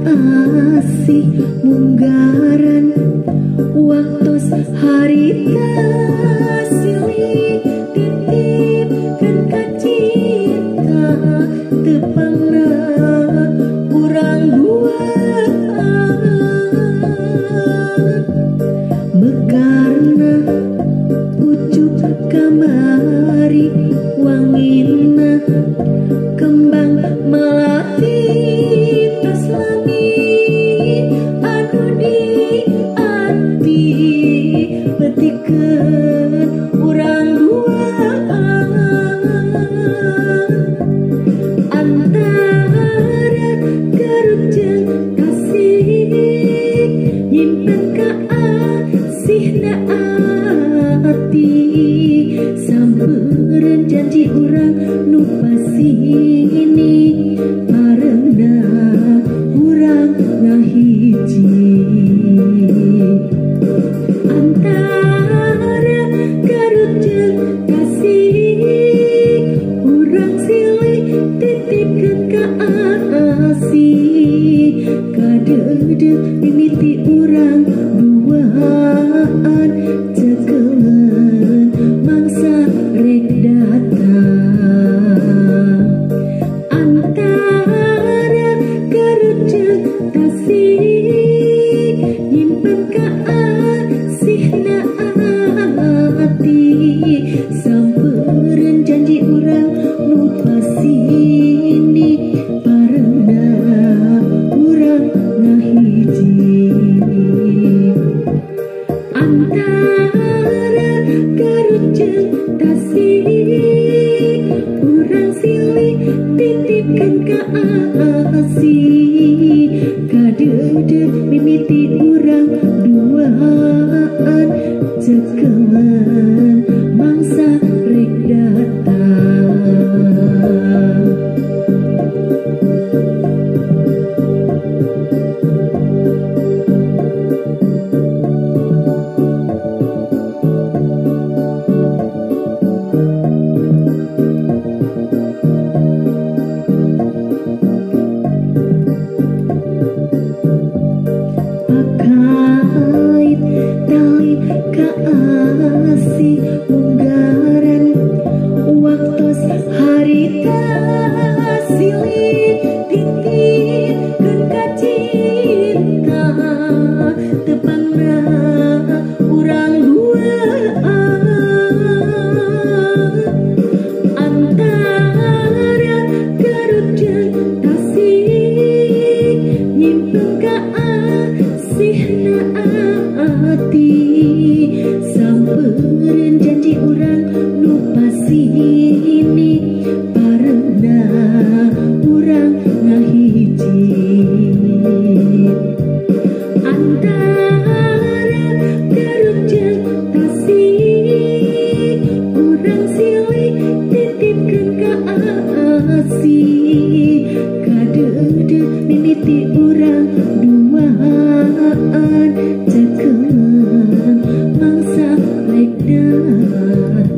asih munggaran waktu harita silih titipkeun ka cinta tepangna urang duaan mekarna ucuk kamari wangina kembang melati taslami anu di ati petikeun urang duaan antara garuk jeung kasih nyimpen ka asihna ati sampeureun janji urang nu pasini pareuna urang ngahiji antara garut jeung kasih urang silih titipkeun ka asih kadeudeuh mimiti urang duaan cekeun mangsa rek datang antara garut jeung kasih nyimpen ka asihna ati sampeureun janji urang nu pasini pareuna urang ngahiji antara garut jeung kasih urang silih titipkeun ka asih kadeudeuh mimiti urang duaan cekeun mangsa rek datang pakait tali kaasih munggaran waktos harita silih titipkeun ka cinta tepangna urang duaan antara garut jeung kasih nyimpen ka asihna ati sampeureun janji urang nu pasini pareuna urang ngahiji antara garut jeung kasih urang silih titipkeun ka asih kadeudeuh mimiti urang duaan cekeun mangsa rek datang